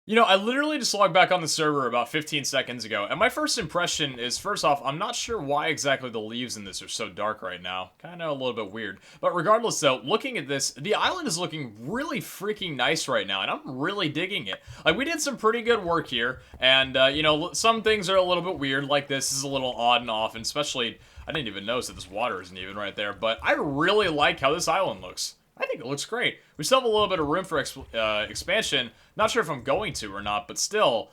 You know, I literally just logged back on the server about 15 seconds ago, and my first impression is, first off, I'm not sure why exactly the leaves in this are so dark right now. Kind of a little bit weird. But regardless, though, looking at this, the island is looking really freaking nice right now, and I'm really digging it. Like, we did some pretty good work here, and, you know, some things are a little bit weird, like this is a little odd and off, and especially, I didn't even notice that this water isn't even right there, but I really like how this island looks. I think it looks great. We still have a little bit of room for expansion. Not sure if I'm going to or not, but still,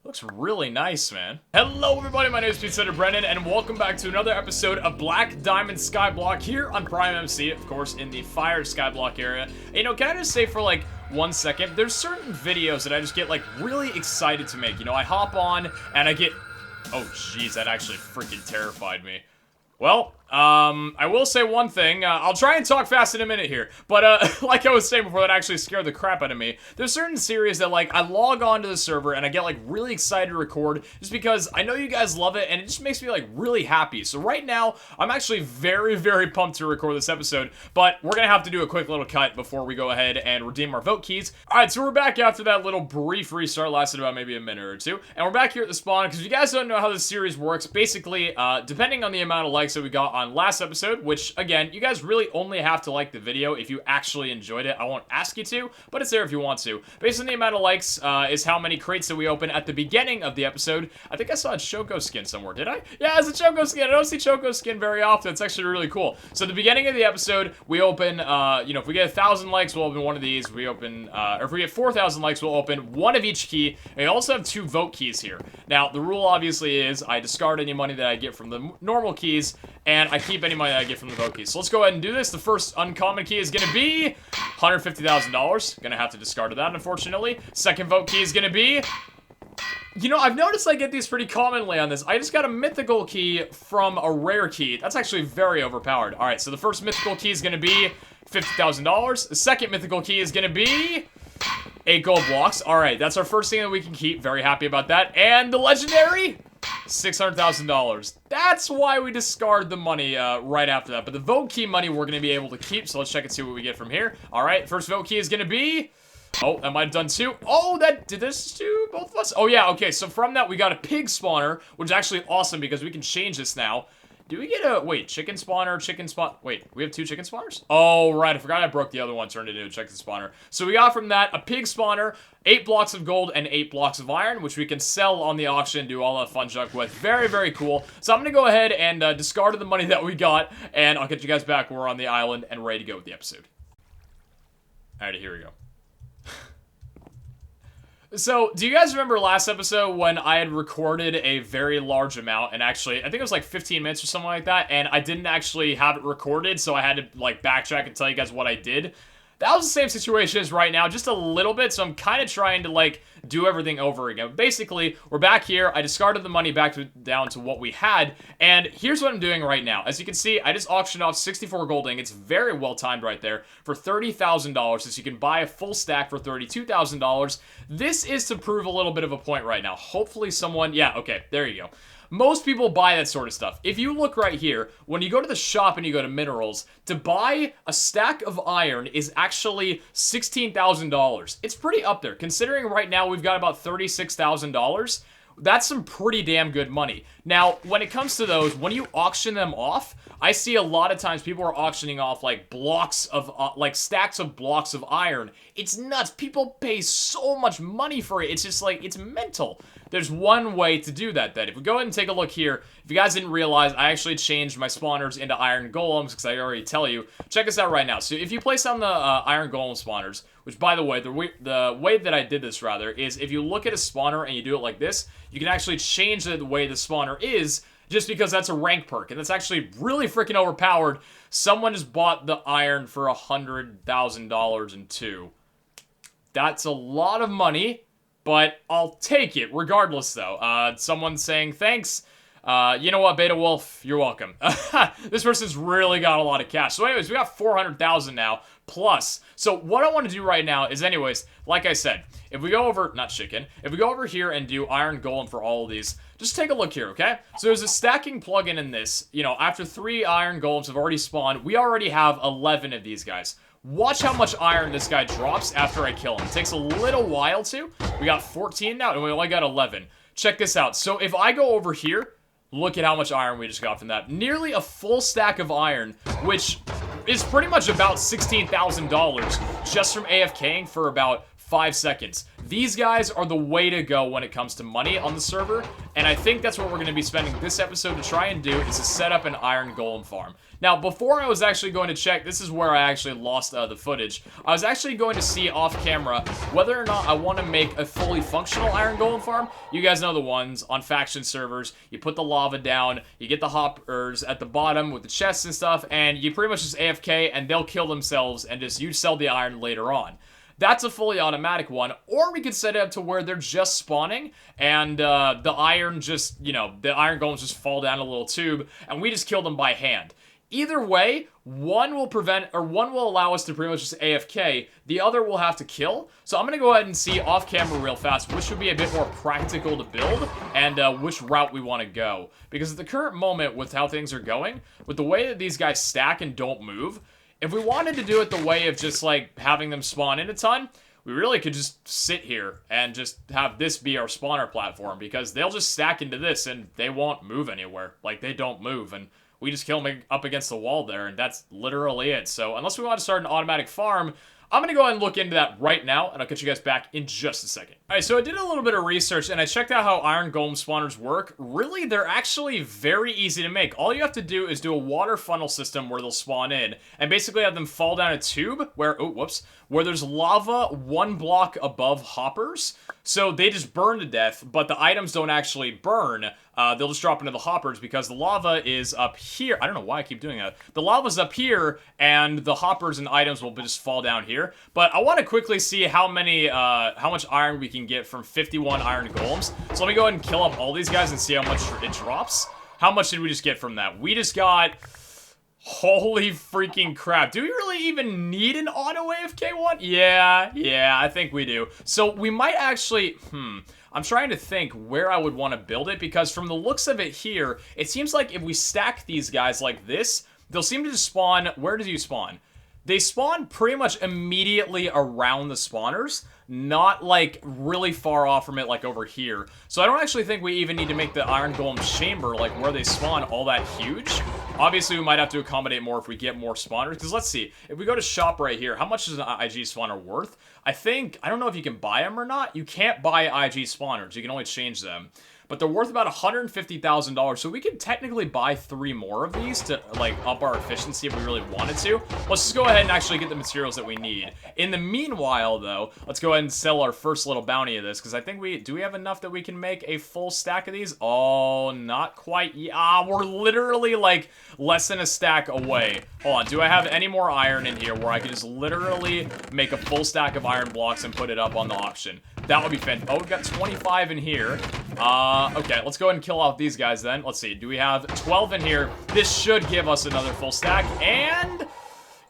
looks really nice, man. Hello, everybody. My name is Pizza Brennan, and welcome back to another episode of Black Diamond Skyblock here on Prime MC, of course, in the Fire Skyblock area. You know, can I just say for like 1 second, there's certain videos that I just get like really excited to make. You know, I hop on and I get, oh, jeez, that actually freaking terrified me. Well, I will say one thing. I'll try and talk fast in a minute here. But, like I was saying before, that actually scared the crap out of me. There's certain series that, like, I log on to the server and I get, like, really excited to record just because I know you guys love it and it just makes me, like, really happy. So right now, I'm actually very, very pumped to record this episode, but we're gonna have to do a quick little cut before we go ahead and redeem our vote keys. Alright, so we're back after that little brief restart, lasted about maybe a minute or two, and we're back here at the spawn, because if you guys don't know how this series works, basically, depending on the amount of likes that we got on last episode, which, again, you guys really only have to like the video if you actually enjoyed it. I won't ask you to, but it's there if you want to. Based on the amount of likes is how many crates that we open at the beginning of the episode. I think I saw a Choco skin somewhere, did I? Yeah, it's a Choco skin. I don't see Choco skin very often. It's actually really cool. So at the beginning of the episode, we open, you know, if we get 1,000 likes, we'll open one of these. We open, or if we get 4,000 likes, we'll open one of each key. And we also have 2 vote keys here. Now, the rule obviously is I discard any money that I get from the normal keys, and I keep any money that I get from the vote keys. So let's go ahead and do this. The first uncommon key is going to be $150,000. Gonna have to discard that, unfortunately. Second vote key is going to be... You know, I've noticed I get these pretty commonly on this. I just got a mythical key from a rare key. That's actually very overpowered. Alright, so the first mythical key is going to be $50,000. The second mythical key is going to be 8 gold blocks. Alright, that's our first thing that we can keep. Very happy about that. And the legendary... $600,000. That's why we discard the money right after that. But the vote key money we're going to be able to keep. So let's check and see what we get from here. All right, first vote key is going to be... Oh, I might have done 2. Oh, that did this to both of us? Oh, yeah, okay. So from that, we got a pig spawner, which is actually awesome because we can change this now. Do we get a... Wait, chicken spawner, chicken spawn... Wait, we have 2 chicken spawners? Oh, right. I forgot I broke the other one, turned it into a chicken spawner. So we got from that a pig spawner, 8 blocks of gold, and 8 blocks of iron, which we can sell on the auction, do all that fun junk with. Very, very cool. So I'm going to go ahead and discard the money that we got, and I'll get you guys back when we're on the island and ready to go with the episode. Alrighty, here we go. So, do you guys remember last episode when I had recorded a very large amount, and actually, I think it was like 15 minutes or something like that, and I didn't actually have it recorded, so I had to, like, backtrack and tell you guys what I did? That was the same situation as right now, just a little bit, so I'm kind of trying to, like, do everything over again. Basically, we're back here, I discarded the money down to what we had, and here's what I'm doing right now. As you can see, I just auctioned off 64 gold ingots, very well timed right there, for $30,000, so you can buy a full stack for $32,000. This is to prove a little bit of a point right now. Hopefully someone, yeah, okay, there you go. Most people buy that sort of stuff. If you look right here, when you go to the shop and you go to minerals, to buy a stack of iron is actually $16,000. It's pretty up there. Considering right now we've got about $36,000, that's some pretty damn good money. Now, when it comes to those, when you auction them off, I see a lot of times people are auctioning off like blocks of, like stacks of blocks of iron. It's nuts. People pay so much money for it. It's just like, it's mental. There's one way to do that then. If we go ahead and take a look here, if you guys didn't realize, I actually changed my spawners into iron golems because I already tell you. Check this out right now. So if you place on the iron golem spawners, which by the way, the way that I did this rather, is if you look at a spawner and you do it like this, you can actually change the way the spawner is just because that's a rank perk. And that's actually really freaking overpowered. Someone just bought the iron for $100,000 in 2. That's a lot of money. But I'll take it, regardless, though. Someone's saying, thanks. You know what, Beta Wolf? You're welcome. This person's really got a lot of cash. So anyways, we got 400,000 now, plus. So what I want to do right now is, anyways, like I said, if we go over, not chicken, if we go over here and do Iron Golem for all of these, just take a look here, okay? So there's a stacking plugin in this. You know, after 3 Iron Golems have already spawned, we already have 11 of these guys. Watch how much iron this guy drops after I kill him. It takes a little while to. We got 14 now, and we only got 11. Check this out. So if I go over here, look at how much iron we just got from that. Nearly a full stack of iron, which is pretty much about $16,000 just from AFKing for about 5 seconds. These guys are the way to go when it comes to money on the server, and I think that's what we're going to be spending this episode to try and do, is to set up an iron golem farm. Now, before I was actually going to check, this is where I actually lost the footage. I was actually going to see off camera whether or not I want to make a fully functional iron golem farm. You guys know the ones on faction servers. You put the lava down, you get the hoppers at the bottom with the chests and stuff, and you pretty much just AFK and they'll kill themselves and just you sell the iron later on. That's a fully automatic one, or we could set it up to where they're just spawning, and the iron just, you know, the iron golems just fall down a little tube, and we just kill them by hand. Either way, one will allow us to pretty much just AFK, the other will have to kill. So I'm going to go ahead and see off camera real fast which would be a bit more practical to build, and which route we want to go. Because at the current moment, with how things are going, with the way that these guys stack and don't move, if we wanted to do it the way of just, like, having them spawn in a ton, we really could just sit here and just have this be our spawner platform, because they'll just stack into this and they won't move anywhere. Like, they don't move, and we just kill them up against the wall there, and that's literally it. So unless we want to start an automatic farm, I'm going to go ahead and look into that right now, and I'll catch you guys back in just a second. Alright, so I did a little bit of research, and I checked out how iron golem spawners work. Really, they're actually very easy to make. All you have to do is do a water funnel system where they'll spawn in, and basically have them fall down a tube where, oh, whoops, where there's lava 1 block above hoppers. So they just burn to death, but the items don't actually burn. They'll just drop into the hoppers because the lava is up here. I don't know why I keep doing that. The lava's up here, and the hoppers and items will just fall down here. But I want to quickly see how much iron we can get from 51 iron golems. So let me go ahead and kill up all these guys and see how much it drops. How much did we just get from that? We just got... Holy freaking crap. Do we really even need an auto AFK one? Yeah, I think we do. So we might actually... I'm trying to think where I would want to build it, because from the looks of it here, it seems like if we stack these guys like this, they'll seem to just spawn... Where do you spawn? They spawn pretty much immediately around the spawners, not like really far off from it like over here. So I don't actually think we even need to make the iron golem chamber like where they spawn all that huge. Obviously we might have to accommodate more if we get more spawners, because let's see, if we go to shop right here, how much is an IG spawner worth? I don't know if you can buy them or not. You can't buy IG spawners, you can only change them. But they're worth about $150,000, so we could technically buy 3 more of these to, like, up our efficiency if we really wanted to. Let's just go ahead and actually get the materials that we need. In the meanwhile, though, let's go ahead and sell our first little bounty of this, because I think do we have enough that we can make a full stack of these? Oh, not quite. Yeah, we're literally, like, less than a stack away. Hold on, do I have any more iron in here where I can just literally make a full stack of iron blocks and put it up on the auction? That would be fantastic. Oh, we've got 25 in here. Okay, let's go ahead and kill off these guys then. Let's see, do we have 12 in here? This should give us another full stack, and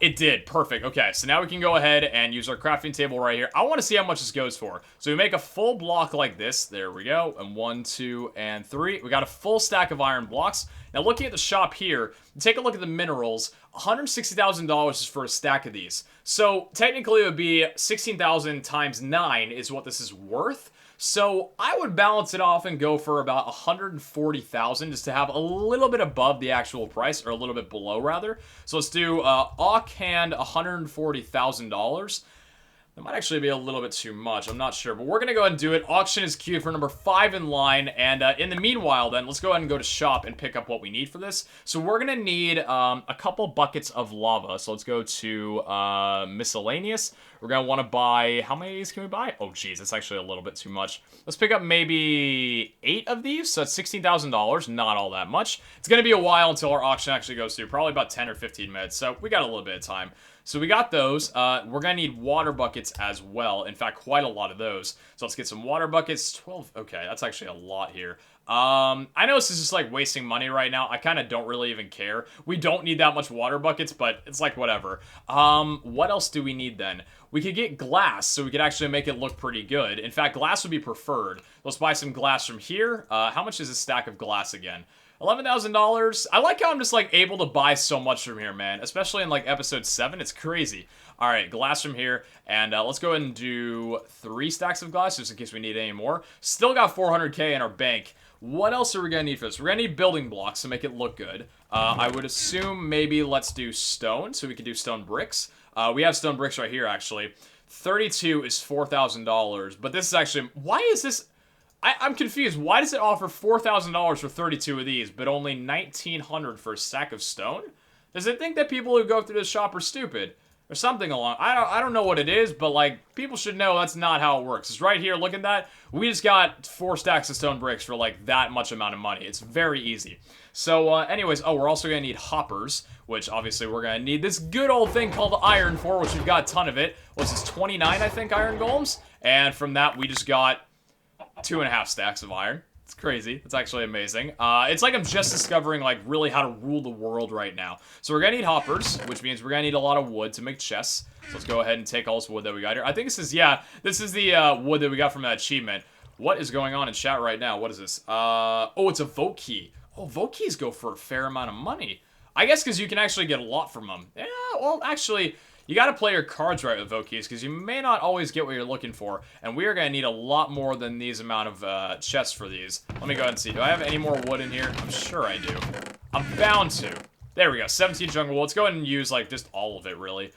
it did. Perfect. Okay, so now we can go ahead and use our crafting table right here. I want to see how much this goes for. So we make a full block like this. There we go. And 1, 2, and 3. We got a full stack of iron blocks. Now, looking at the shop here, take a look at the minerals. $160,000 is for a stack of these. So technically, it would be 16,000 times 9 is what this is worth. So I would balance it off and go for about 140,000 just to have a little bit above the actual price, or a little bit below rather. So let's do offhand $140,000. That might actually be a little bit too much. I'm not sure, but we're going to go ahead and do it. Auction is queued for number 5 in line, and in the meanwhile, then, let's go ahead and go to shop and pick up what we need for this. So we're going to need a couple buckets of lava. So let's go to miscellaneous. We're going to want to buy... How many of these can we buy? Oh, geez, that's actually a little bit too much. Let's pick up maybe 8 of these. So that's $16,000. Not all that much. It's going to be a while until our auction actually goes through. Probably about 10 or 15 minutes. So we got a little bit of time. So we got those. We're going to need water buckets as well. In fact, quite a lot of those. So let's get some water buckets. 12. Okay, that's actually a lot here. I know this is just like wasting money right now. I kind of don't really even care. We don't need that much water buckets, but it's like whatever. What else do we need then? We could get glass, so we could actually make it look pretty good. In fact, glass would be preferred. Let's buy some glass from here. How much is a stack of glass again? $11,000. I like how I'm just, like, able to buy so much from here, man. Especially in, like, episode 7. It's crazy. All right, glass from here. And let's go ahead and do 3 stacks of glass, just in case we need any more. Still got 400K in our bank. What else are we going to need for this? We're going to need building blocks to make it look good. I would assume maybe let's do stone, so we can do stone bricks. We have stone bricks right here, actually. 32 is $4,000, but this is actually... Why is this... I'm confused. Why does it offer $4,000 for 32 of these, but only $1,900 for a stack of stone? Does it think that people who go through this shop are stupid? Or something along... I don't know what it is, but, like, people should know that's not how it works. It's right here, look at that. We just got 4 stacks of stone bricks for, like, that much amount of money. It's very easy. So, anyways, we're also going to need hoppers, which, obviously, we're going to need this good old thing called iron for, which we've got a ton of it. What's this, 29, I think, iron golems? And from that, we just got 2.5 stacks of iron. It's crazy. It's actually amazing. It's like I'm just discovering, like, really how to rule the world right now. So we're going to need hoppers, which means we're going to need a lot of wood to make chests. So let's go ahead and take all this wood that we got here. I think this is, yeah, this is the wood that we got from that achievement. What is going on in chat right now? What is this? Oh, it's a vote key. Oh, vote keys go for a fair amount of money. I guess because you can actually get a lot from them. Yeah, well, actually... You gotta play your cards right with vote keys, because you may not always get what you're looking for, and we are gonna need a lot more than these amount of chests for these. Let me go ahead and see. Do I have any more wood in here? I'm sure I do. I'm bound to. There we go. 17 jungle wood. Let's go ahead and use, like, just all of it, really.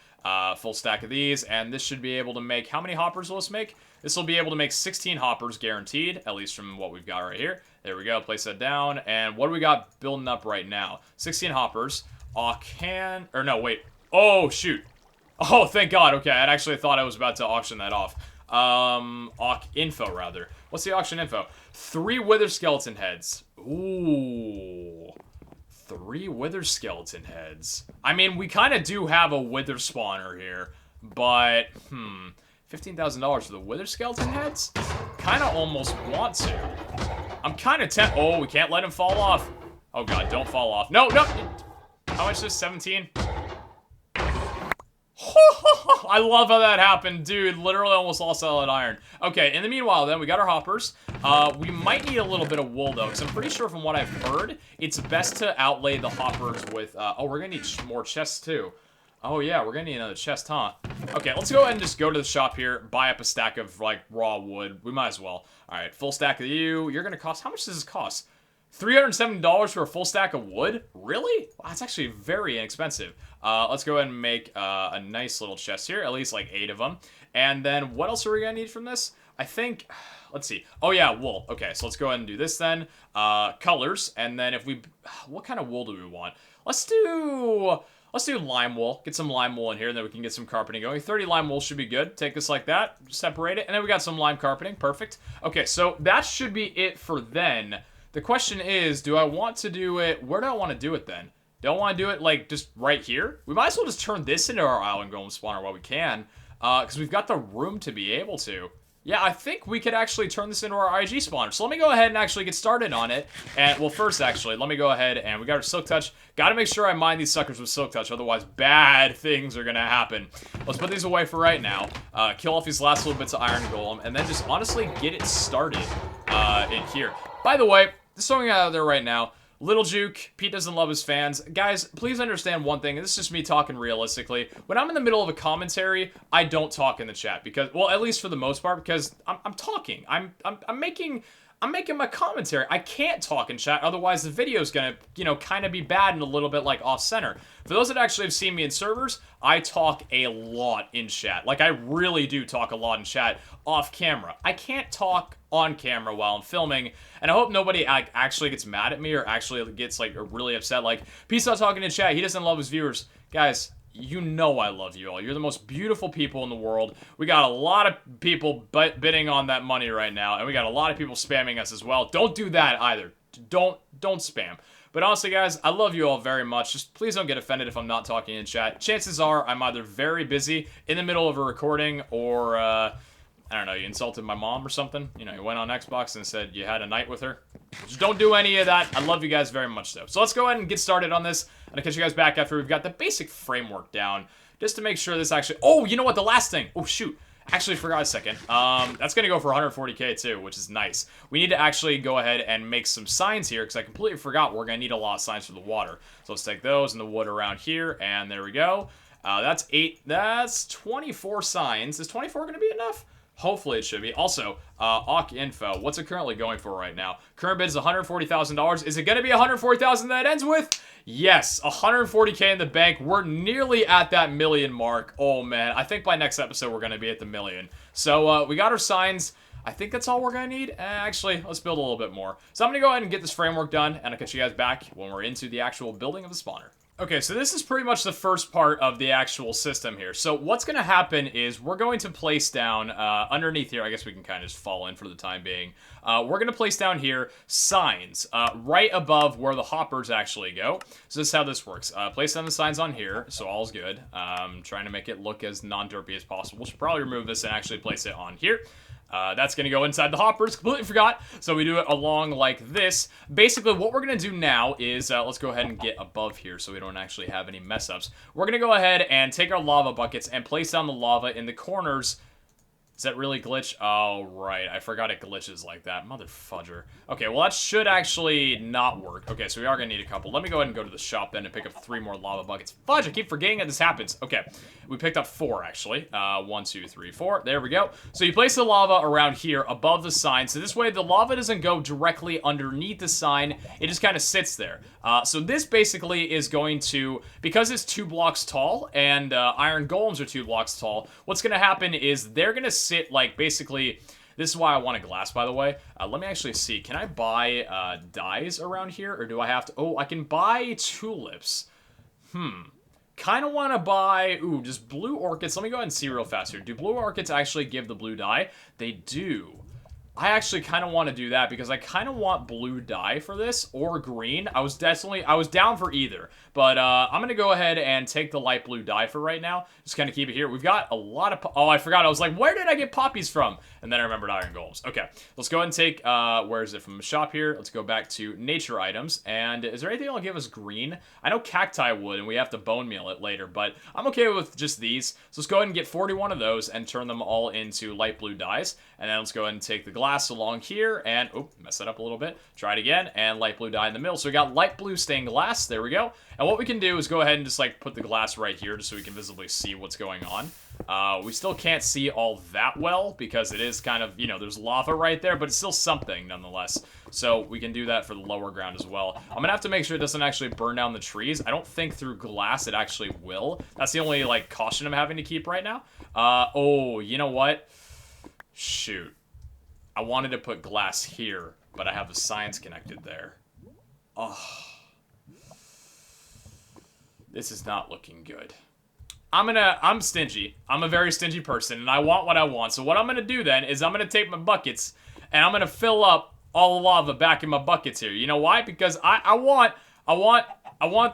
Full stack of these, and this should be able to make... How many hoppers will this make? This will be able to make 16 hoppers, guaranteed, at least from what we've got right here. There we go. Place that down, and what do we got building up right now? 16 hoppers. Or no, wait. Oh, shoot. Oh, thank God. Okay, I actually thought I was about to auction that off. Info, rather. What's the auction info? 3 wither skeleton heads. Ooh. 3 wither skeleton heads. I mean, we kind of do have a wither spawner here. But, $15,000 for the wither skeleton heads? Kind of almost want to. I'm kind of Oh, we can't let him fall off. Oh, God, don't fall off. No, no. How much is this? 17? I love how that happened, dude. Literally almost lost all that iron. Okay, in the meanwhile, then, we got our hoppers. We might need a little bit of wool, though, because I'm pretty sure from what I've heard, it's best to outlay the hoppers with... oh, we're going to need more chests, too. Oh, yeah, we're going to need another chest, huh? Okay, let's go ahead and just go to the shop here, buy up a stack of, like, raw wood. We might as well. All right, full stack of you. You're going to cost... How much does this cost? $370 for a full stack of wood? Really? Wow, that's actually very inexpensive. Let's go ahead and make a nice little chest here, at least like 8 of them. And then what else are we going to need from this? I think, let's see. Oh yeah, wool. Okay, so let's go ahead and do this then. Colors, and then if we, what kind of wool do we want? Let's do lime wool. Get some lime wool in here, and then we can get some carpeting going. 30 lime wool should be good. Take this like that, separate it, and then we got some lime carpeting. Perfect. Okay, so that should be it for then. The question is, do I want to do it... Where do I want to do it, then? Do I want to do it, like, just right here? We might as well just turn this into our island golem spawner while we can. Because we've got the room to be able to. Yeah, I think we could actually turn this into our IG spawner. So let me go ahead and actually get started on it. And, well, first, actually, let me go ahead and we got our silk touch. Got to make sure I mine these suckers with silk touch, otherwise bad things are going to happen. Let's put these away for right now. Kill off these last little bits of iron golem, and then just honestly get it started in here. By the way... Just throwing it out there right now. Little Juke, Pete doesn't love his fans. Guys, please understand one thing, and this is just me talking realistically. When I'm in the middle of a commentary, I don't talk in the chat because, well, at least for the most part, because I'm talking. I'm making my commentary. I can't talk in chat, otherwise the video's gonna, you know, kind of be bad and a little bit like off-center. For those that actually have seen me in servers, I talk a lot in chat. Like, I really do talk a lot in chat off camera. I can't talk on camera while I'm filming, and I hope nobody actually gets mad at me or actually gets, like, really upset. Like, Pete's not talking in chat. He doesn't love his viewers. Guys, you know I love you all. You're the most beautiful people in the world. We got a lot of people bidding on that money right now, and we got a lot of people spamming us as well. Don't do that either. Don't spam. But honestly, guys, I love you all very much. Just please don't get offended if I'm not talking in chat. Chances are I'm either very busy in the middle of a recording or, I don't know, you insulted my mom or something. You know, you went on Xbox and said you had a night with her. Just don't do any of that. I love you guys very much, though. So let's go ahead and get started on this. I'm going to catch you guys back after we've got the basic framework down, just to make sure this actually... Oh, you know what? The last thing. Oh, shoot. Actually, forgot a second. That's going to go for 140k too, which is nice. We need to actually go ahead and make some signs here, because I completely forgot we're going to need a lot of signs for the water. So let's take those and the wood around here, and there we go. That's 8. That's 24 signs. Is 24 going to be enough? Hopefully it should be. Also, Awk info. What's it currently going for right now? Current bid is $140,000. Is it going to be $140,000 that it ends with? Yes, 140k in the bank. We're nearly at that million mark. Oh man, I think by next episode we're going to be at the million. So we got our signs. I think that's all we're going to need. Actually, let's build a little bit more. So I'm going to go ahead and get this framework done, and I'll catch you guys back when we're into the actual building of the spawner. Okay, so this is pretty much the first part of the actual system here. So what's going to happen is we're going to place down, underneath here, I guess we can kind of just fall in for the time being. We're going to place down here signs right above where the hoppers actually go. So this is how this works. Place down the signs on here, so all's good. Trying to make it look as non-derpy as possible. Should probably remove this and actually place it on here. That's going to go inside the hoppers. Completely forgot. So we do it along like this. Basically, what we're going to do now is, let's go ahead and get above here so we don't actually have any mess ups. We're going to go ahead and take our lava buckets and place down the lava in the corners. Does that really glitch? Oh, right. I forgot it glitches like that. Mother fudger. Okay, well, that should actually not work. Okay, so we are going to need a couple. Let me go ahead and go to the shop then and pick up 3 more lava buckets. Fudge, I keep forgetting that this happens. Okay, we picked up 4, actually. 1, 2, 3, 4. There we go. So you place the lava around here above the sign. So this way, the lava doesn't go directly underneath the sign. It just kind of sits there. So this basically is going to, because it's 2 blocks tall and iron golems are 2 blocks tall, what's going to happen is they're going to sit like basically... This is why I want a glass, by the way. Let me actually see. Can I buy dyes around here? Or do I have to... Oh, I can buy tulips. Kind of want to buy... Ooh, just blue orchids. Let me go ahead and see real fast here. Do blue orchids actually give the blue dye? They do. I actually kind of want to do that because I kind of want blue dye for this or green. I was down for either. But I'm going to go ahead and take the light blue dye for right now. Just kind of keep it here. We've got a lot of... Oh, I forgot. I was like, where did I get poppies from? And then I remembered iron golems. Okay, let's go ahead and take... where is it? From the shop here. Let's go back to nature items. And is there anything that'll give us green? I know cacti would, and we have to bone meal it later. But I'm okay with just these. So let's go ahead and get 41 of those and turn them all into light blue dyes. And then let's go ahead and take the glass along here. And... Oh, mess that up a little bit. Try it again. And light blue dye in the middle. So we got light blue stained glass. There we go. And what we can do is go ahead and just, like, put the glass right here just so we can visibly see what's going on. We still can't see all that well because it is kind of, you know, there's lava right there, but it's still something nonetheless. So we can do that for the lower ground as well. I'm going to have to make sure it doesn't actually burn down the trees. I don't think through glass it actually will. That's the only, like, caution I'm having to keep right now. Oh, you know what? Shoot. I wanted to put glass here, but I have the signs connected there. Oh. This is not looking good. I'm stingy. I'm a very stingy person, and I want what I want. So what I'm gonna do then is I'm gonna take my buckets, and I'm gonna fill up all the lava back in my buckets here. You know why? Because I want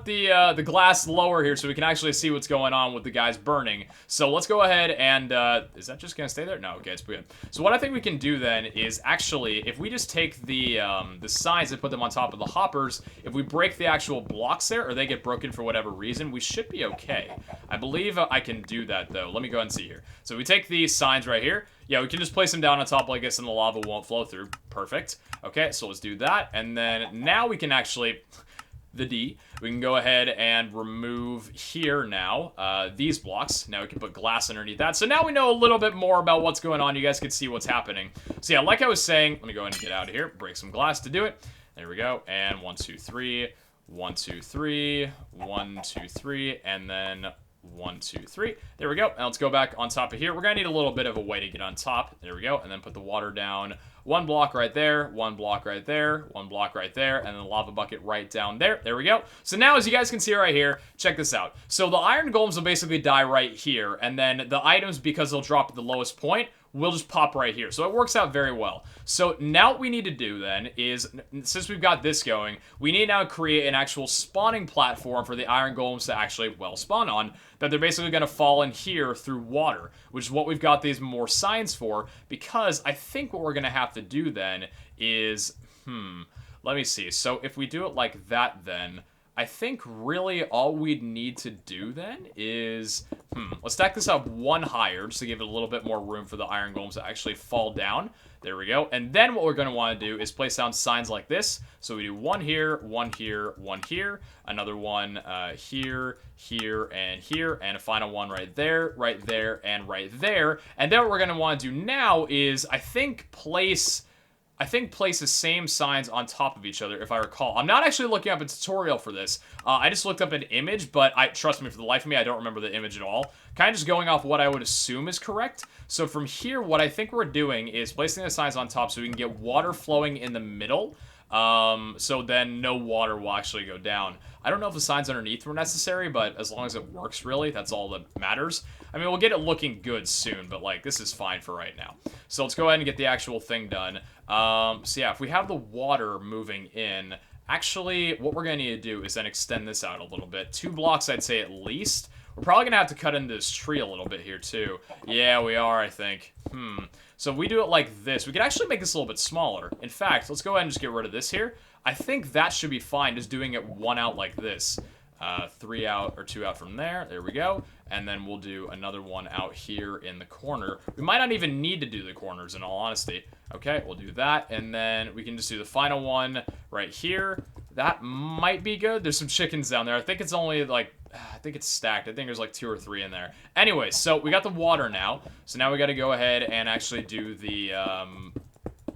the glass lower here so we can actually see what's going on with the guys burning. So let's go ahead and, is that just gonna stay there? No, okay, it's good. So what I think we can do then is actually, if we just take the signs and put them on top of the hoppers, if we break the actual blocks there, or they get broken for whatever reason, we should be okay. I believe I can do that though. Let me go ahead and see here. So we take these signs right here. Yeah, we can just place them down on top like this and the lava won't flow through. Perfect. Okay, so let's do that. And then now we can actually... the D. We can go ahead and remove here now, these blocks. Now we can put glass underneath that. So now we know a little bit more about what's going on. You guys can see what's happening. So yeah, like I was saying, let me go ahead and get out of here. Break some glass to do it. There we go. And 1, 2, 3. 1, 2, 3. 1, 2, 3. And then 1, 2, 3. There we go. Now let's go back on top of here. We're going to need a little bit of a way to get on top. There we go. And then put the water down. 1 block right there, 1 block right there, 1 block right there, and then the lava bucket right down there. There we go. So now, as you guys can see right here, check this out. So the iron golems will basically die right here, and then the items, because they'll drop at the lowest point, will just pop right here. So it works out very well. So now what we need to do then is, since we've got this going, we need to now create an actual spawning platform for the iron golems to actually, well, spawn on, that they're basically going to fall in here through water, which is what we've got these more signs for, because I think what we're going to have to do then is, let me see. So if we do it like that then, I think really all we'd need to do then is, let's stack this up one higher just to give it a little bit more room for the iron golems to actually fall down. There we go. And then what we're going to want to do is place down signs like this. So we do one here, one here, one here, another one here, here, and here, and a final one right there, and right there. And then what we're going to want to do now is, I think place the same signs on top of each other, if I recall. I'm not actually looking up a tutorial for this. I just looked up an image, but trust me, for the life of me, I don't remember the image at all. Kind of just going off what I would assume is correct. So from here, what I think we're doing is placing the signs on top so we can get water flowing in the middle. So then no water will actually go down. I don't know if the signs underneath were necessary, but as long as it works, really, that's all that matters. I mean, we'll get it looking good soon, but, like, this is fine for right now. So let's go ahead and get the actual thing done. So yeah, if we have the water moving in, actually, what we're going to need to do is then extend this out a little bit. 2 blocks, I'd say, at least. We're probably going to have to cut into this tree a little bit here, too. Yeah, we are, I think. So if we do it like this, we could actually make this a little bit smaller. In fact, let's go ahead and just get rid of this here. I think that should be fine, just doing it 1 out like this. 3 out or 2 out from there. There we go. And then we'll do another one out here in the corner. We might not even need to do the corners, in all honesty. Okay, we'll do that. And then we can just do the final one right here. That might be good. There's some chickens down there. I think it's only like, I think it's stacked. I think there's like 2 or 3 in there. Anyway, so we got the water now. So now we got to go ahead and actually do the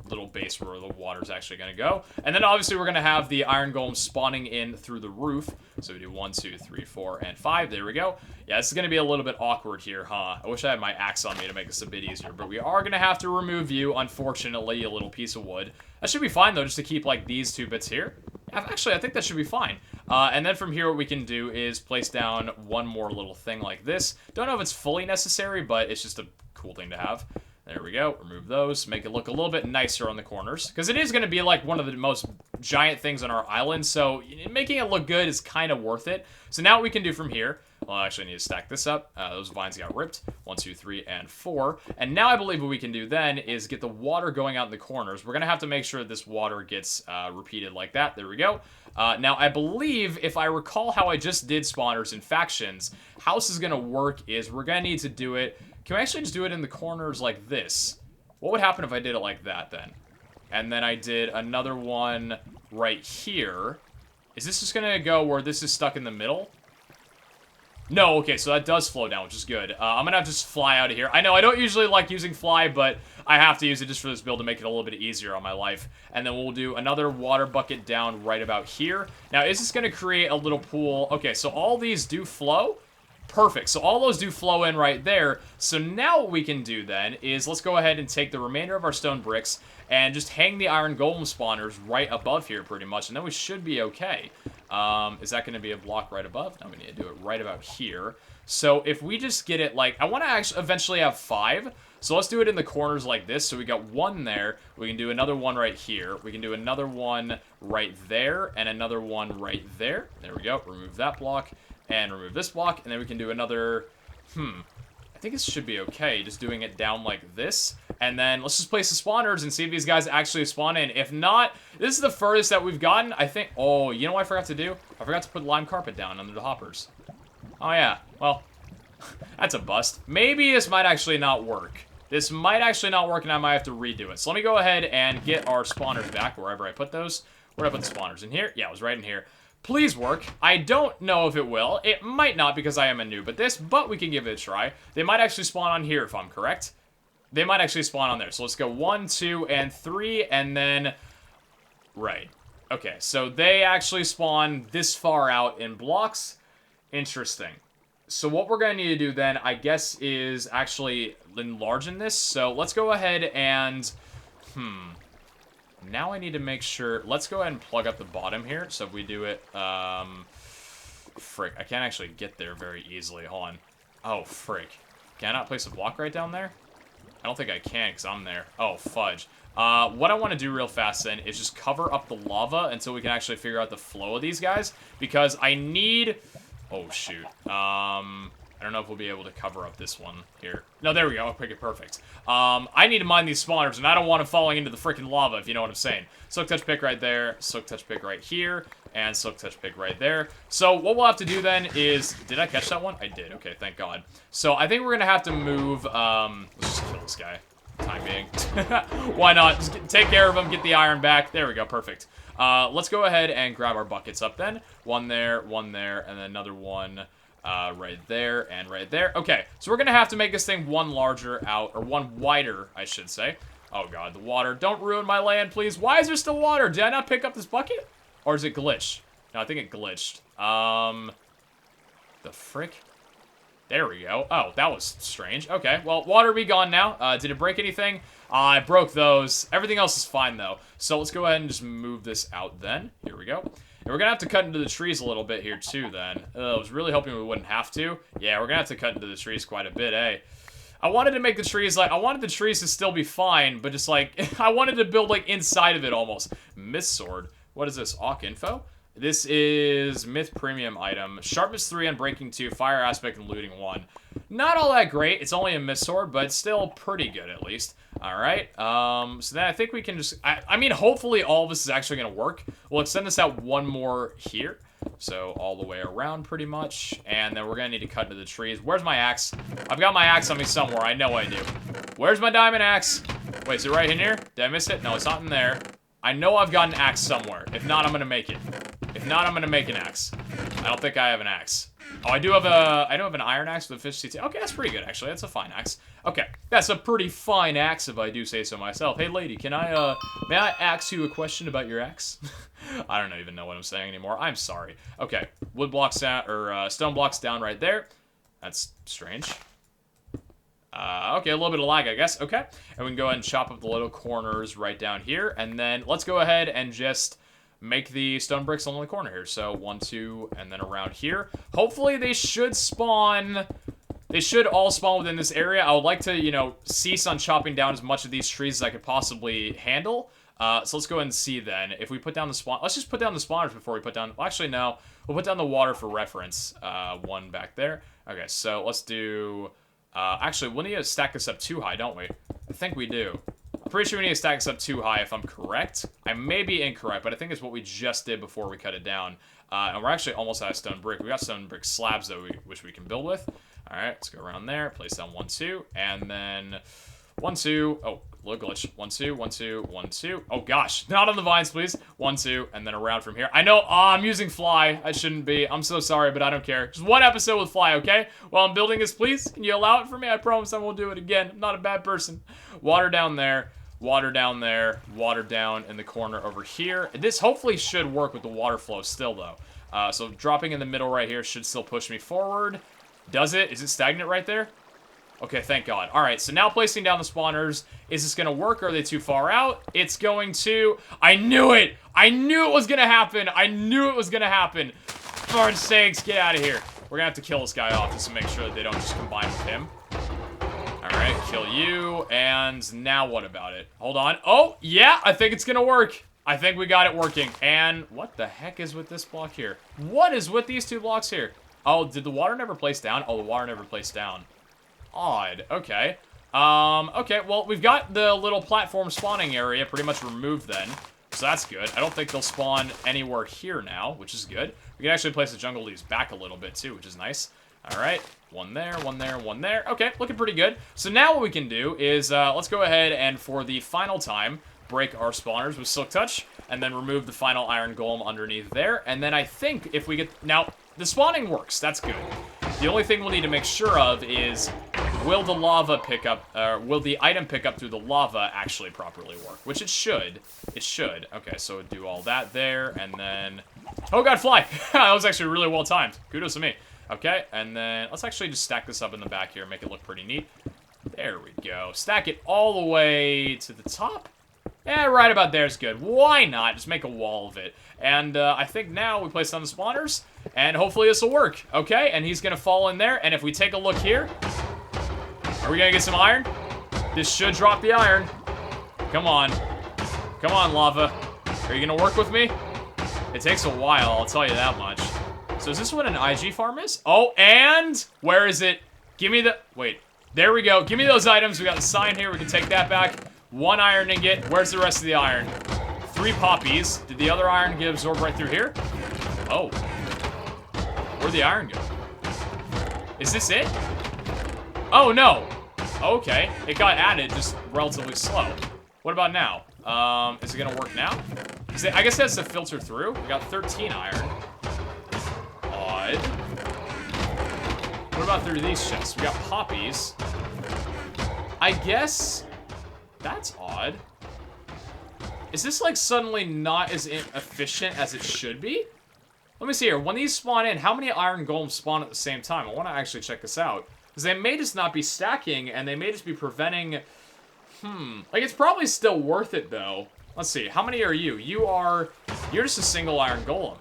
little base where the water's actually going to go. And then obviously we're going to have the iron golem spawning in through the roof. So we do 1, 2, 3, 4, and 5. There we go. Yeah, this is going to be a little bit awkward here, huh? I wish I had my axe on me to make this a bit easier. But we are going to have to remove you, unfortunately, a little piece of wood. That should be fine, though, just to keep, like, these 2 bits here. Actually, I think that should be fine. And then from here, what we can do is place down one more little thing like this. Don't know if it's fully necessary, but it's just a cool thing to have. There we go. Remove those. Make it look a little bit nicer on the corners. Because it is going to be like one of the most giant things on our island. So making it look good is kind of worth it. So now what we can do from here. Well, I actually need to stack this up. Those vines got ripped. 1, 2, 3, and 4. And now I believe what we can do then is get the water going out in the corners. We're going to have to make sure that this water gets repeated like that. There we go. Now, I believe, if I recall how I just did spawners and factions, how this is going to work is we're going to need to do it. Can we actually just do it in the corners like this? What would happen if I did it like that then? And then I did another one right here. Is this just going to go where this is stuck in the middle? No, okay, so that does flow down, which is good. I'm going to have to just fly out of here. I know, I don't usually like using fly, but I have to use it just for this build to make it a little bit easier on my life. And then we'll do another water bucket down right about here. Now, is this going to create a little pool? Okay, so all these do flow. Perfect. So all those do flow in right there. So now what we can do then is let's go ahead and take the remainder of our stone bricks and just hang the iron golem spawners right above here pretty much. And then we should be okay. Is that going to be a block right above? No, we need to do it right about here. So if we just get it like, I want to actually eventually have 5. So let's do it in the corners like this. So we got 1 there. We can do another one right here. We can do another one right there and another one right there. There we go. Remove that block. And remove this block, and then we can do another, I think this should be okay, just doing it down like this, and then let's just place the spawners and see if these guys actually spawn in. If not, this is the furthest that we've gotten, I think. Oh, you know what I forgot to do? I forgot to put lime carpet down under the hoppers. Oh yeah, well, that's a bust. Maybe this might actually not work. This might actually not work, and I might have to redo it. So let me go ahead and get our spawners back wherever I put those. Where did I put the spawners? In here? Yeah, it was right in here. Please work. I don't know if it will. It might not because I am a noob at this, but we can give it a try. They might actually spawn on here if I'm correct. They might actually spawn on there. So let's go 1, 2, and 3, and then... Right. Okay, so they actually spawn this far out in blocks. Interesting. So what we're going to need to do then, I guess, is actually enlarging this. So let's go ahead and... Now I need to make sure... Let's go ahead and plug up the bottom here. So if we do it... Frick. I can't actually get there very easily. Hold on. Oh, frick. Can I not place a block right down there? I don't think I can because I'm there. Oh, fudge. What I want to do real fast then is just cover up the lava until we can actually figure out the flow of these guys. Because I need... Oh, shoot. I don't know if we'll be able to cover up this one here. No, there we go. Okay, perfect. I need to mine these spawners, and I don't want them falling into the freaking lava, if you know what I'm saying. Silk touch pick right there. Silk touch pick right here. And Silk Touch Pig right there. So what we'll have to do then is... Did I catch that one? I did. Okay, thank God. So I think we're going to have to move... let's just kill this guy. Time being. Why not? Just take care of him. Get the iron back. There we go. Perfect. Let's go ahead and grab our buckets up then. One there, and then another one right there, and right there. Okay, so we're going to have to make this thing one larger out, or one wider, I should say. Oh, God, the water. Don't ruin my land, please. Why is there still water? Did I not pick up this bucket? Or is it glitched? No, I think it glitched. The frick? There we go. Oh, that was strange. Okay, well, water be gone now. Did it break anything? I broke those. Everything else is fine, though. So let's go ahead and just move this out then. Here we go. And we're going to have to cut into the trees a little bit here, too, then. I was really hoping we wouldn't have to. Yeah, we're going to have to cut into the trees quite a bit, eh? I wanted to make the trees, like, I wanted the trees to still be fine, but just, like, I wanted to build, like, inside of it almost. Mist Sword. What is this? Awk info? This is Myth Premium item. Sharpness 3 on Breaking 2, Fire Aspect, and Looting 1. Not all that great. It's only a Mist Sword, but it's still pretty good, at least. Alright, so then I think we can just... I mean, hopefully all of this is actually going to work. We'll extend this out one more here. So, all the way around, pretty much. And then we're going to need to cut into the trees. Where's my axe? I've got my axe on me somewhere. I know I do. Where's my diamond axe? Wait, is it right in here? Did I miss it? No, it's not in there. I know I've got an axe somewhere. If not, I'm going to make it. If not, I'm going to make an axe. I don't think I have an axe. Oh, I do have an iron axe with efficiency. Okay, that's pretty good, actually. That's a fine axe. Okay, that's a pretty fine axe, if I do say so myself. Hey, lady, may I ask you a question about your axe? I don't even know what I'm saying anymore. I'm sorry. Okay, wood blocks down, or stone blocks down right there. That's strange. Okay, a little bit of lag, I guess. Okay, and we can go ahead and chop up the little corners right down here, and then let's go ahead and just make the stone bricks along the corner here. So 1, 2, and then around here. Hopefully they should spawn. They should all spawn within this area. I would like to, you know, cease on chopping down as much of these trees as I could possibly handle. So let's go ahead and see then. If we put down the spawn... Let's just put down the spawners before we put down... Well, actually, no. We'll put down the water for reference. One back there. Okay, so let's do... actually, we'll need to stack this up too high, don't we? I think we do. I'm pretty sure we need to stack this up too high if I'm correct. I may be incorrect, but I think it's what we just did before we cut it down. And we're actually almost out of stone brick. We got stone brick slabs, though, which we can build with. All right, let's go around there. Place down 1, 2, and then 1, 2. Oh, little glitch. 1, 2, 1, 2, 1, 2. Oh gosh, not on the vines, please. 1, 2, and then around from here. I know. I'm using fly. I shouldn't be. I'm so sorry, but I don't care. Just one episode with fly, okay? While I'm building this, please, can you allow it for me? I promise I won't do it again. I'm not a bad person. Water down there. Water down there. Water down in the corner over here. This hopefully should work with the water flow still, though. So dropping in the middle right here should still push me forward. Does it? Is it stagnant right there? Okay, thank God. All right, so now placing down the spawners. Is this going to work, or are they too far out? It's going to... I knew it! I knew it was going to happen! I knew it was going to happen! For sakes, get out of here. We're going to have to kill this guy off just to make sure that they don't just combine with him. All right, kill you. And now what about it? Hold on. Oh, yeah, I think it's going to work. I think we got it working. And what the heck is with this block here? What is with these two blocks here? Oh, did the water never place down? Oh, the water never placed down. Odd. Okay. Okay, well, we've got the little platform spawning area pretty much removed then. So that's good. I don't think they'll spawn anywhere here now, which is good. We can actually place the jungle leaves back a little bit too, which is nice. All right. One there, one there, one there. Okay, looking pretty good. So now what we can do is, let's go ahead and for the final time, break our spawners with Silk Touch, and then remove the final iron golem underneath there. And then I think if we get... Now, the spawning works. That's good. The only thing we'll need to make sure of is, will the lava pick up, will the item pick up through the lava actually properly work? Which it should. It should. Okay, so we'll do all that there, and then... Oh god, fly! That was actually really well timed. Kudos to me. Okay, and then let's actually just stack this up in the back here and make it look pretty neat. There we go. Stack it all the way to the top. Yeah, right about there is good. Why not? Just make a wall of it. And I think now we place on the spawners, and hopefully this will work. Okay, and he's going to fall in there, and if we take a look here, are we going to get some iron? This should drop the iron. Come on. Come on, lava. Are you going to work with me? It takes a while, I'll tell you that much. So is this what an IG farm is? Oh, and where is it? Give me the... Wait. There we go. Give me those items. We got the sign here. We can take that back. 1 iron ingot. Where's the rest of the iron? 3 poppies. Did the other iron get absorbed right through here? Oh. Where'd the iron go? Is this it? Oh, no. Okay. It got added just relatively slow. What about now? Is it gonna work now? I guess it has to filter through. We got 13 iron. Odd. What about through these chests? We got poppies. I guess that's odd. Is this like suddenly not as efficient as it should be? Let me see here. When these spawn in, how many iron golems spawn at the same time? I want to actually check this out. Because they may just not be stacking, and they may just be preventing... Like, it's probably still worth it, though. Let's see. How many are you? You're just a single iron golem.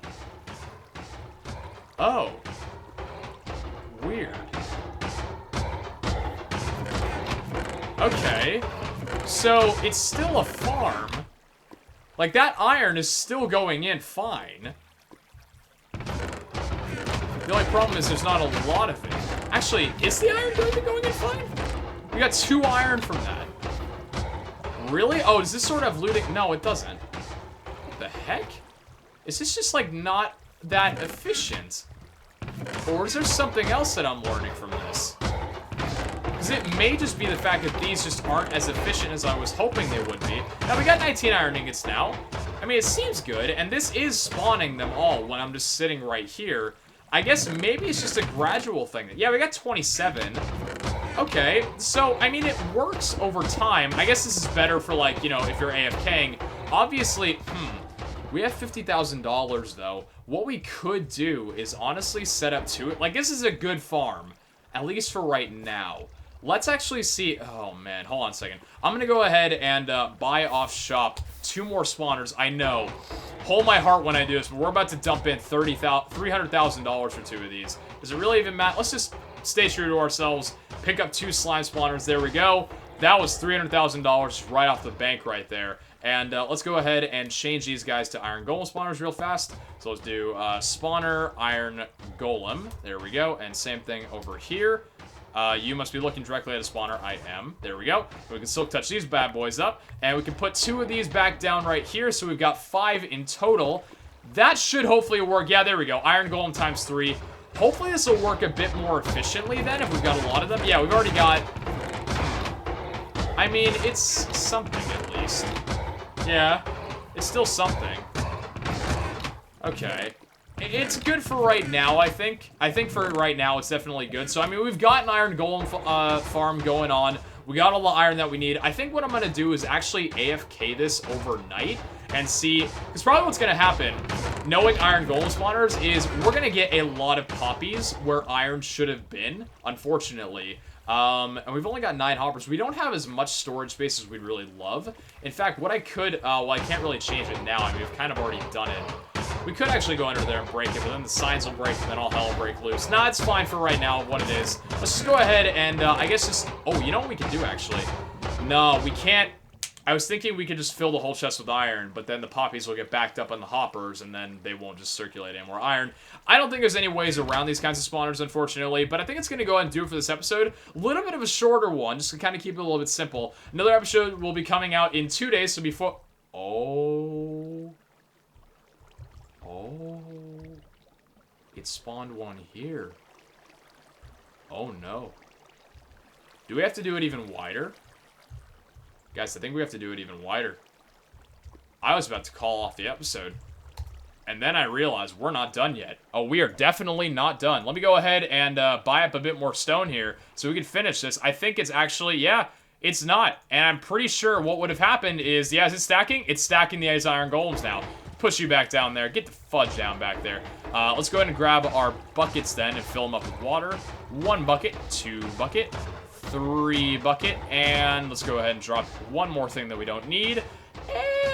Oh. Weird. Okay. So, it's still a farm. Like, that iron is still going in fine. The only problem is there's not a lot of it. Actually, is the iron going in fine? We got 2 iron from that. Really? Oh, does this sort of looting? No, it doesn't. What the heck? Is this just, like, not that efficient? Or is there something else that I'm learning from this? Because it may just be the fact that these just aren't as efficient as I was hoping they would be. Now, we got 19 iron ingots now. I mean, it seems good, and this is spawning them all when I'm just sitting right here. I guess maybe it's just a gradual thing. Yeah, we got 27. Okay, so, I mean, it works over time. I guess this is better for, like, you know, if you're AFKing. Obviously, we have $50,000, though. What we could do is honestly set up to it. Like, this is a good farm, at least for right now. Let's actually see. Oh, man, hold on a second. I'm going to go ahead and buy off shop 2 more spawners. I know. Hold my heart when I do this, but we're about to dump in $300,000 for 2 of these. Does it really even matter? Let's just stay true to ourselves. Pick up 2 slime spawners. There we go. That was $300,000 right off the bank right there. And let's go ahead and change these guys to iron golem spawners real fast. So let's do spawner, iron golem. There we go. And same thing over here. You must be looking directly at a spawner. I am. There we go. We can silk touch these bad boys up. And we can put 2 of these back down right here. So we've got 5 in total. That should hopefully work. Yeah, there we go. Iron golem times 3. Hopefully this will work a bit more efficiently then if we've got a lot of them. Yeah, we've already got... I mean, it's something at least. Yeah, it's still something. Okay. It's good for right now, I think. I think for right now, it's definitely good. So, I mean, we've got an iron golem farm going on. We got all the iron that we need. I think what I'm going to do is actually AFK this overnight and see... Because probably what's going to happen, knowing iron golem spawners, is we're going to get a lot of poppies where iron should have been, unfortunately. And we've only got 9 hoppers. We don't have as much storage space as we'd really love. In fact, what I could... well, I can't really change it now. I mean, we've kind of already done it. We could actually go under there and break it, but then the signs will break, and then all hell will break loose. Nah, it's fine for right now, what it is. Let's just go ahead and, I guess just... Oh, you know what we can do, actually? No, we can't... I was thinking we could just fill the whole chest with iron, but then the poppies will get backed up on the hoppers, and then they won't just circulate any more iron. I don't think there's any ways around these kinds of spawners, unfortunately, but I think it's going to go ahead and do it for this episode. A little bit of a shorter one, just to kind of keep it a little bit simple. Another episode will be coming out in 2 days, so before... Oh... Oh, it spawned one here. Oh no. Do we have to do it even wider? Guys, I think we have to do it even wider. I was about to call off the episode. And then I realized we're not done yet. Oh, we are definitely not done. Let me go ahead and buy up a bit more stone here so we can finish this. I think it's actually, yeah, it's not. And I'm pretty sure what would have happened is, yeah, is it stacking? It's stacking the iron golems now. Push you back down there. Get the fudge down back there. Let's go ahead and grab our buckets then and fill them up with water. 1 bucket, 2 bucket, 3 bucket, and let's go ahead and drop 1 more thing that we don't need.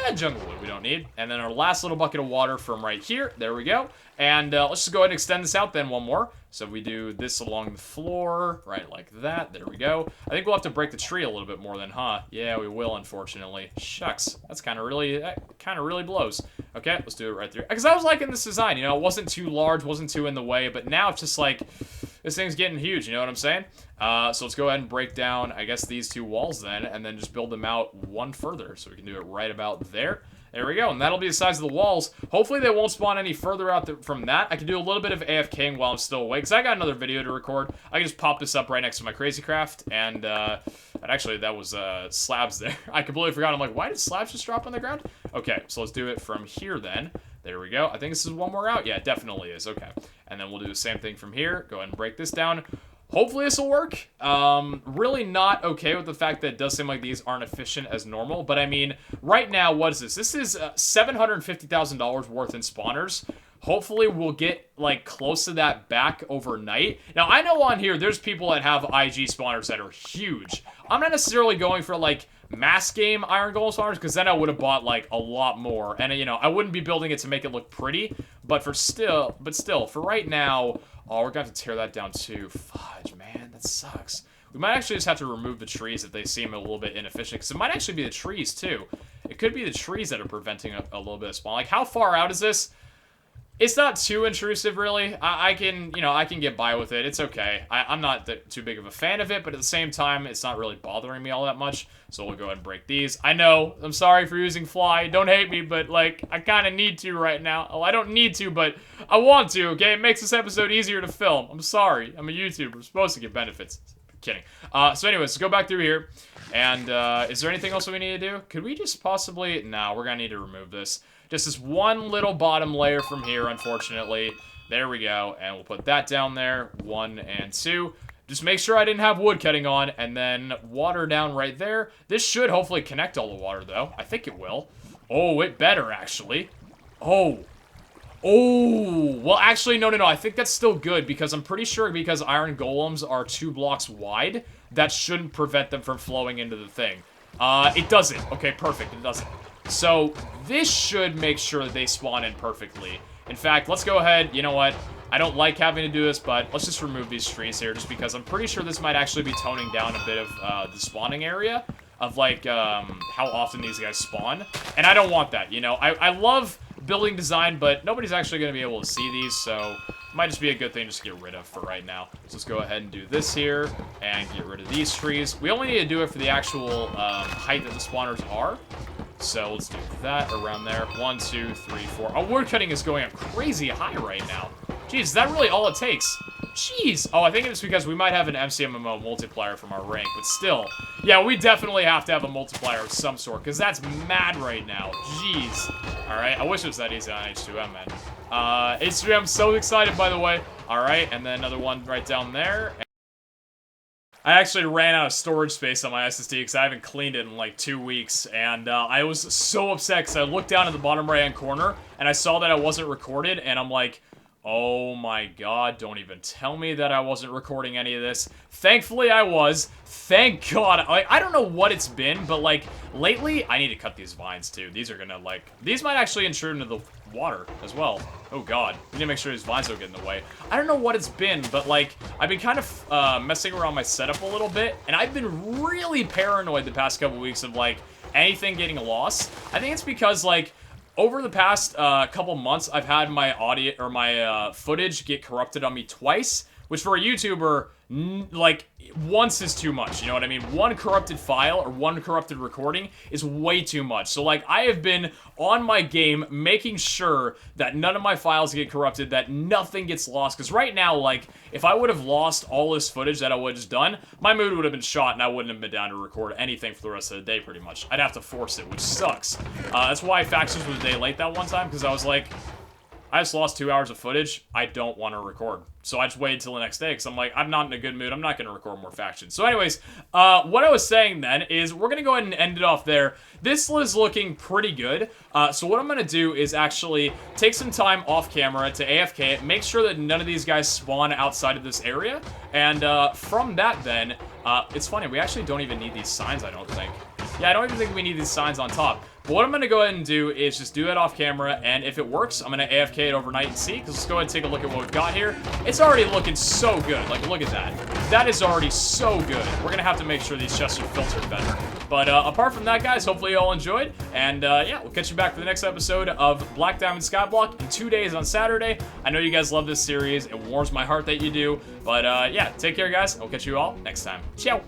And jungle wood we don't need. And then our last little bucket of water from right here. There we go. And let's just go ahead and extend this out then 1 more. So we do this along the floor, right like that. There we go. I think we'll have to break the tree a little bit more then, huh? Yeah, we will, unfortunately. Shucks. That kind of really blows. Okay, let's do it right there. Because I was liking this design, you know, it wasn't too large, wasn't too in the way, but now it's just like, this thing's getting huge, you know what I'm saying? So let's go ahead and break down, I guess, these 2 walls then, and then just build them out 1 further. So we can do it right about there. There we go, and that'll be the size of the walls. Hopefully they won't spawn any further out from that. I can do a little bit of AFKing while I'm still awake, because I got another video to record. I can just pop this up right next to my Crazy Craft, and actually that was slabs there. I completely forgot. I'm like, why did slabs just drop on the ground? Okay, so let's do it from here then. There we go. I think this is one more out. Yeah, it definitely is. Okay, and then we'll do the same thing from here. Go ahead and break this down. Hopefully this will work. Really not okay with the fact that it does seem like these aren't efficient as normal. But I mean, right now, what is this? This is $750,000 worth in spawners. Hopefully we'll get like close to that back overnight. Now I know on here there's people that have IG spawners that are huge. I'm not necessarily going for like mass game Iron Golem spawners, because then I would have bought like a lot more. And you know, I wouldn't be building it to make it look pretty. But still, for right now, oh, we're gonna have to tear that down too. Fudge, man, that sucks. We might actually just have to remove the trees if they seem a little bit inefficient, because it might actually be the trees too. It could be the trees that are preventing a little bit of spawn. Like, how far out is this? It's not too intrusive, really. I can get by with it. It's okay. I'm not too big of a fan of it, but at the same time, it's not really bothering me all that much. So we'll go ahead and break these. I know, I'm sorry for using fly. Don't hate me, but, like, I kind of need to right now. Oh, I don't need to, but I want to, okay? It makes this episode easier to film. I'm sorry. I'm a YouTuber. I'm supposed to get benefits. Kidding. So anyways, let's go back through here. And is there anything else we need to do? Could we just possibly... No, we're going to need to remove this. Just this one little bottom layer from here, unfortunately. There we go. And we'll put that down there. 1 and 2. Just make sure I didn't have wood cutting on. And then water down right there. This should hopefully connect all the water, though. I think it will. Oh, it better, actually. Oh. Oh. Well, actually, no. I think that's still good, because I'm pretty sure because iron golems are 2 blocks wide, that shouldn't prevent them from flowing into the thing. It doesn't. Okay, perfect. It doesn't. So, this should make sure that they spawn in perfectly. In fact, let's go ahead. You know what? I don't like having to do this, but let's just remove these trees here, just because I'm pretty sure this might actually be toning down a bit of the spawning area of, like, how often these guys spawn. And I don't want that, you know? I love building design, but nobody's actually going to be able to see these, so it might just be a good thing just to get rid of for right now. So let's go ahead and do this here and get rid of these trees. We only need to do it for the actual height that the spawners are. So let's do that around there. 1, 2, 3, 4. Our wood cutting is going up crazy high right now. Jeez, is that really all it takes? Jeez. Oh, I think it's because we might have an MCMMO multiplier from our rank, but still. Yeah, we definitely have to have a multiplier of some sort, because that's mad right now. Jeez. Alright, I wish it was that easy on H2M, man. H2M, I'm so excited, by the way. Alright, and then another one right down there. I actually ran out of storage space on my SSD because I haven't cleaned it in like 2 weeks, and I was so upset because I looked down at the bottom right-hand corner, and I saw that I wasn't recorded, and I'm like, oh my god, don't even tell me that I wasn't recording any of this. Thankfully, I was. Thank god. Like, I don't know what it's been, but, like, lately, I need to cut these vines, too. These are gonna, like, these might actually intrude into the water as well. Oh god. We need to make sure these vines don't get in the way. I don't know what it's been, but, like, I've been kind of messing around my setup a little bit, and I've been really paranoid the past couple weeks of, like, anything getting lost. I think it's because, like, over the past couple months, I've had my audio or my footage get corrupted on me twice, which for a YouTuber, like, once is too much, you know what I mean? One corrupted file or one corrupted recording is way too much. So, like, I have been on my game making sure that none of my files get corrupted, that nothing gets lost. Because right now, like, if I would have lost all this footage that I would have just done, my mood would have been shot and I wouldn't have been down to record anything for the rest of the day, pretty much. I'd have to force it, which sucks. That's why Factions was a day late that one time, because I was like, I just lost 2 hours of footage. I don't want to record. So I just waited till the next day because I'm like, I'm not in a good mood. I'm not going to record more Factions. So anyways, what I was saying then is we're going to go ahead and end it off there. This is looking pretty good. So what I'm going to do is actually take some time off camera to AFK it, make sure that none of these guys spawn outside of this area. And from that then, it's funny, we actually don't even need these signs, I don't think. Yeah, I don't even think we need these signs on top. But what I'm going to go ahead and do is just do that off camera, and if it works, I'm going to AFK it overnight and see, because let's go ahead and take a look at what we've got here. It's already looking so good. Like, look at that. That is already so good. We're going to have to make sure these chests are filtered better. But apart from that, guys, hopefully you all enjoyed. And yeah, we'll catch you back for the next episode of Black Diamond Skyblock in 2 days on Saturday. I know you guys love this series. It warms my heart that you do. But yeah, take care, guys. I'll catch you all next time. Ciao.